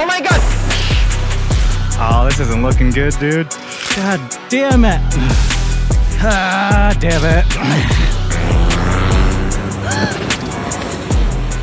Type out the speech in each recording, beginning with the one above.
Oh my God! Oh, this isn't looking good, dude. God damn it. Ah, damn it.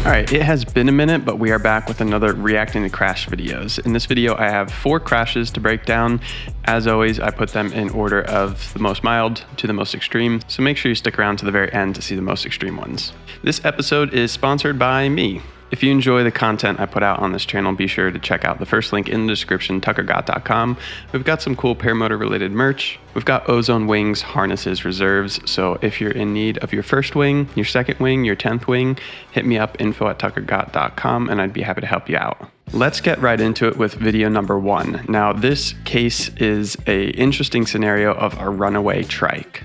Alright, it has been a minute, but we are back with another reacting to crash videos. In this video, I have 4 crashes to break down. As always, I put them in order of the most mild to the most extreme, so make sure you stick around to the very end to see the most extreme ones. This episode is sponsored by me. If you enjoy the content I put out on this channel, be sure to check out the first link in the description, tuckergott.com. We've got some cool paramotor related merch. We've got ozone wings, harnesses, reserves. So if you're in need of your first wing, your second wing, your 10th wing, hit me up, info@tuckergott.com, and I'd be happy to help you out. Let's get right into it with video number 1. Now this case is an interesting scenario of a runaway trike.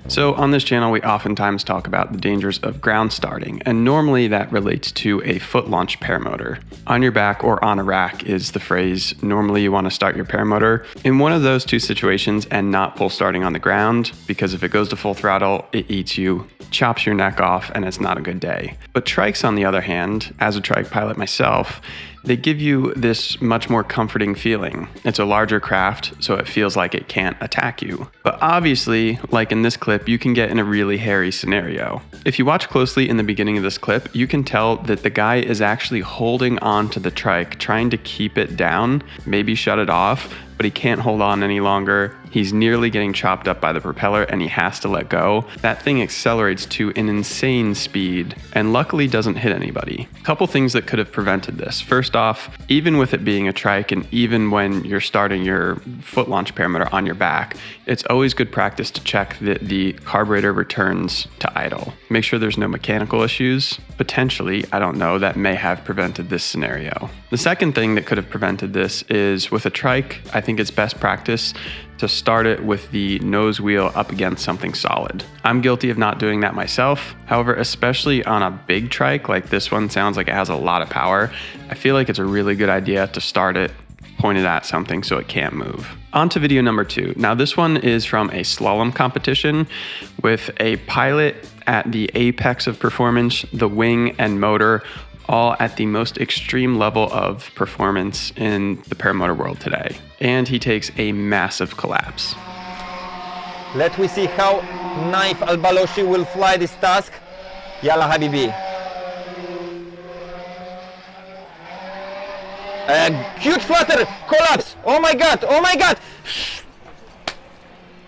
So on this channel, we oftentimes talk about the dangers of ground starting, and normally that relates to a foot launch paramotor. On your back or on a rack is the phrase, normally you want to start your paramotor in one of those two situations and not pull starting on the ground, because if it goes to full throttle, it eats you, chops your neck off, and it's not a good day. But trikes, on the other hand, as a trike pilot myself, they give you this much more comforting feeling. It's a larger craft, so it feels like it can't attack you. But obviously, like in this clip, you can get in a really hairy scenario. If you watch closely in the beginning of this clip, you can tell that the guy is actually holding on to the trike, trying to keep it down, maybe shut it off, but he can't hold on any longer. He's nearly getting chopped up by the propeller and he has to let go. That thing accelerates to an insane speed and luckily doesn't hit anybody. A couple things that could have prevented this. First off, even with it being a trike and even when you're starting your foot launch paramotor on your back, it's always good practice to check that the carburetor returns to idle. Make sure there's no mechanical issues. Potentially, I don't know, that may have prevented this scenario. The second thing that could have prevented this is with a trike, I think it's best practice to start it with the nose wheel up against something solid. I'm guilty of not doing that myself. However, especially on a big trike like this one sounds like it has a lot of power, I feel like it's a really good idea to start it pointed at something so it can't move. On to video number 2. Now this one is from a slalom competition with a pilot at the apex of performance, the wing and motor all at the most extreme level of performance in the paramotor world today. And he takes a massive collapse. Let me see how Naif Al-Baloshi will fly this task. Yalla Habibi. A huge flutter, collapse. Oh my God, oh my God.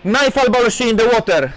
Naif Al-Baloshi in the water.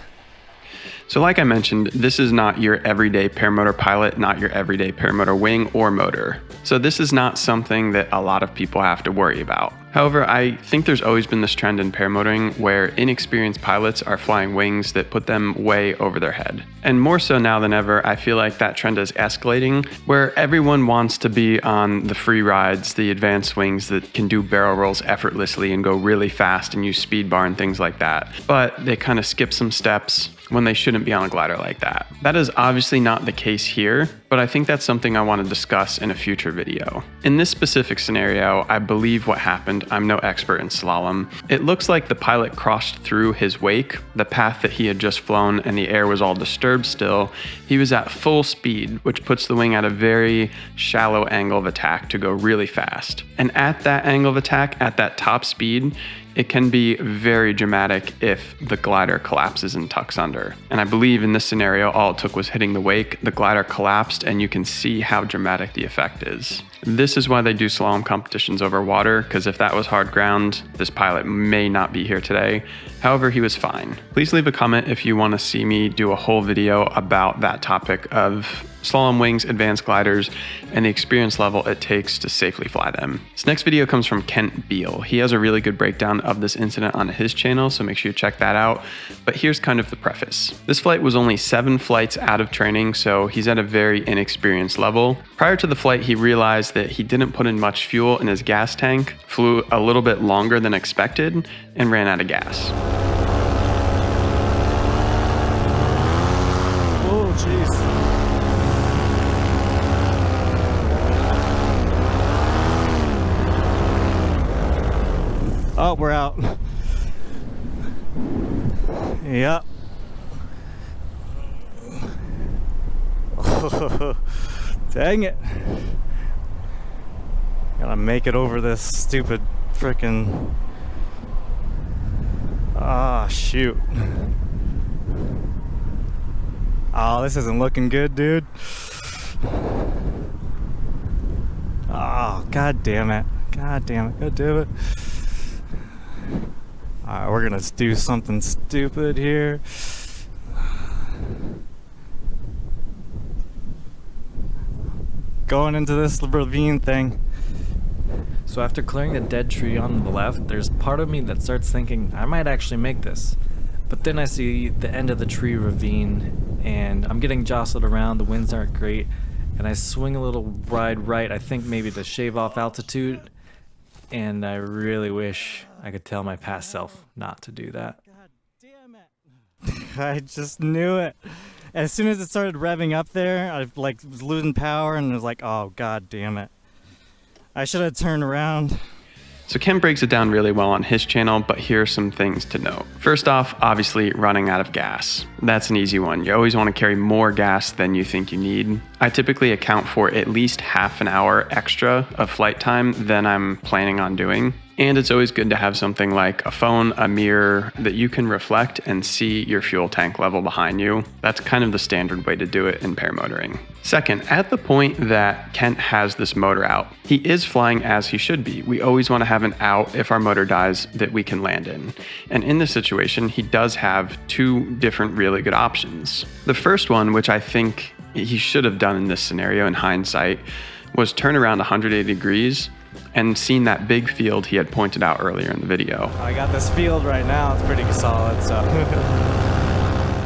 So like I mentioned, this is not your everyday paramotor pilot, not your everyday paramotor wing or motor. So this is not something that a lot of people have to worry about. However, I think there's always been this trend in paramotoring where inexperienced pilots are flying wings that put them way over their head. And more so now than ever, I feel like that trend is escalating, where everyone wants to be on the free rides, the advanced wings that can do barrel rolls effortlessly and go really fast and use speed bar and things like that. But they kind of skip some steps when they shouldn't be on a glider like that. That is obviously not the case here, but I think that's something I want to discuss in a future video. In this specific scenario, I believe what happened, I'm no expert in slalom, it looks like the pilot crossed through his wake, the path that he had just flown, and the air was all disturbed still. He was at full speed, which puts the wing at a very shallow angle of attack to go really fast. And at that angle of attack, at that top speed, it can be very dramatic if the glider collapses and tucks under. And I believe in this scenario, all it took was hitting the wake, the glider collapsed, and you can see how dramatic the effect is. This is why they do slalom competitions over water, because if that was hard ground, this pilot may not be here today. However, he was fine. Please leave a comment if you want to see me do a whole video about that topic of slalom wings, advanced gliders, and the experience level it takes to safely fly them. This next video comes from Kent Beal. He has a really good breakdown of this incident on his channel, so make sure you check that out. But here's kind of the preface. This flight was only 7 flights out of training, so he's at a very inexperienced level. Prior to the flight, he realized that he didn't put in much fuel in his gas tank, flew a little bit longer than expected, and ran out of gas. Oh, jeez. Oh, we're out. Yep. Dang it. Gotta make it over this stupid frickin'. Ah, shoot. Oh, this isn't looking good, dude. Oh, god damn it. God damn it. God damn it. Alright, we're gonna do something stupid here. Going into this ravine thing. So after clearing the dead tree on the left, there's part of me that starts thinking I might actually make this. But then I see the end of the tree ravine and I'm getting jostled around, the winds aren't great, and I swing a little wide right, I think maybe to shave off altitude, and I really wish I could tell my past self not to do that. God damn it. I just knew it. As soon as it started revving up there, I was losing power and was like, oh god damn it. I should have turned around. So Ken breaks it down really well on his channel, but here are some things to note. First off, obviously running out of gas. That's an easy one. You always want to carry more gas than you think you need. I typically account for at least half an hour extra of flight time than I'm planning on doing. And it's always good to have something like a phone, a mirror that you can reflect and see your fuel tank level behind you. That's kind of the standard way to do it in paramotoring. Second, at the point that Kent has this motor out, he is flying as he should be. We always want to have an out if our motor dies that we can land in. And in this situation, he does have two different really good options. The first one, which I think he should have done in this scenario in hindsight, was turn around 180 degrees and seen that big field he had pointed out earlier in the video. I got this field right now, it's pretty solid, so.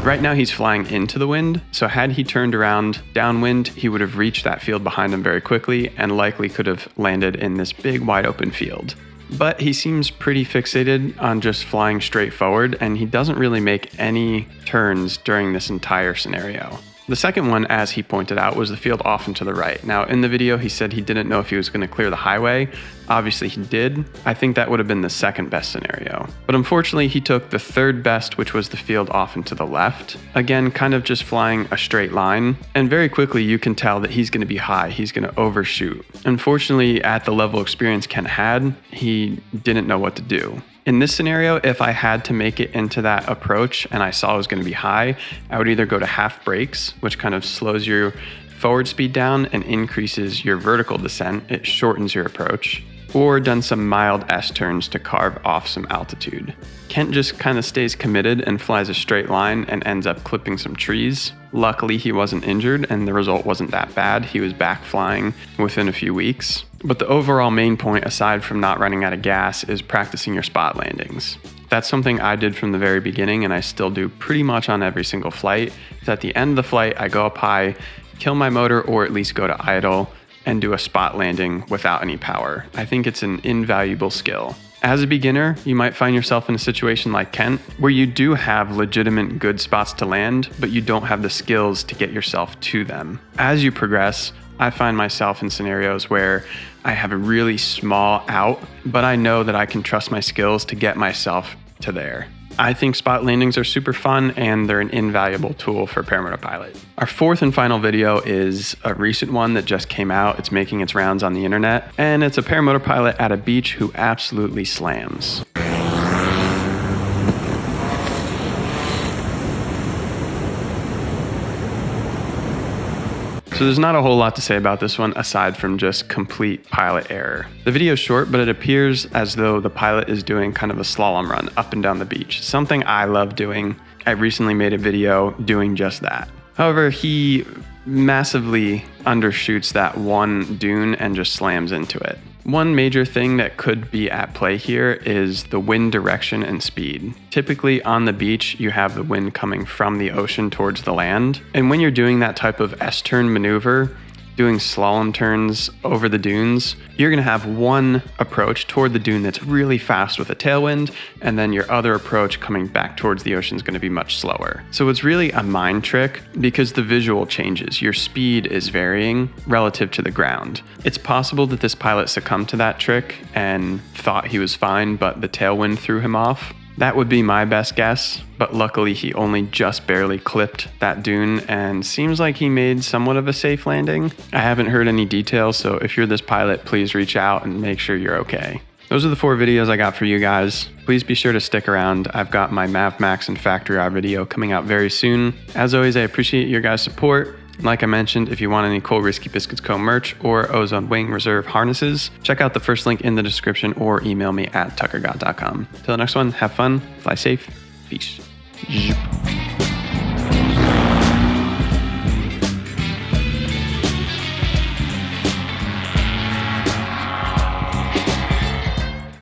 Right now he's flying into the wind, so had he turned around downwind, he would have reached that field behind him very quickly and likely could have landed in this big wide open field. But he seems pretty fixated on just flying straight forward, and he doesn't really make any turns during this entire scenario. The second one, as he pointed out, was the field off and to the right. Now, in the video, he said he didn't know if he was going to clear the highway. Obviously, he did. I think that would have been the second best scenario. But unfortunately, he took the third best, which was the field off and to the left. Again, kind of just flying a straight line. And very quickly, you can tell that he's going to be high. He's going to overshoot. Unfortunately, at the level of experience Ken had, he didn't know what to do. In this scenario, if I had to make it into that approach and I saw it was going to be high, I would either go to half brakes, which kind of slows your forward speed down and increases your vertical descent. It shortens your approach. Or done some mild S-turns to carve off some altitude. Kent just kind of stays committed and flies a straight line and ends up clipping some trees. Luckily, he wasn't injured and the result wasn't that bad. He was back flying within a few weeks. But the overall main point, aside from not running out of gas, is practicing your spot landings. That's something I did from the very beginning and I still do pretty much on every single flight. Is at the end of the flight, I go up high, kill my motor or at least go to idle, and do a spot landing without any power. I think it's an invaluable skill. As a beginner, you might find yourself in a situation like Kent, where you do have legitimate good spots to land, but you don't have the skills to get yourself to them. As you progress, I find myself in scenarios where I have a really small out, but I know that I can trust my skills to get myself to there. I think spot landings are super fun and they're an invaluable tool for a paramotor pilot. Our fourth and final video is a recent one that just came out. It's making its rounds on the internet, and it's a paramotor pilot at a beach who absolutely slams. So there's not a whole lot to say about this one aside from just complete pilot error. The video is short, but it appears as though the pilot is doing kind of a slalom run up and down the beach, something I love doing. I recently made a video doing just that. However, he massively undershoots that one dune and just slams into it. One major thing that could be at play here is the wind direction and speed. Typically on the beach, you have the wind coming from the ocean towards the land. And when you're doing that type of S-turn maneuver, doing slalom turns over the dunes, you're going to have one approach toward the dune that's really fast with a tailwind, and then your other approach coming back towards the ocean is going to be much slower. So it's really a mind trick because the visual changes. Your speed is varying relative to the ground. It's possible that this pilot succumbed to that trick and thought he was fine, but the tailwind threw him off. That would be my best guess, but luckily he only just barely clipped that dune and seems like he made somewhat of a safe landing. I haven't heard any details, so if you're this pilot, please reach out and make sure you're okay. Those are the 4 videos I got for you guys. Please be sure to stick around. I've got my Mav Max and Factory R video coming out very soon. As always, I appreciate your guys' support. Like I mentioned, if you want any cool Risky Biscuits Co. merch or Ozone Wing Reserve harnesses, check out the first link in the description or email me at tuckergott.com. Till the next one, have fun, fly safe, peace.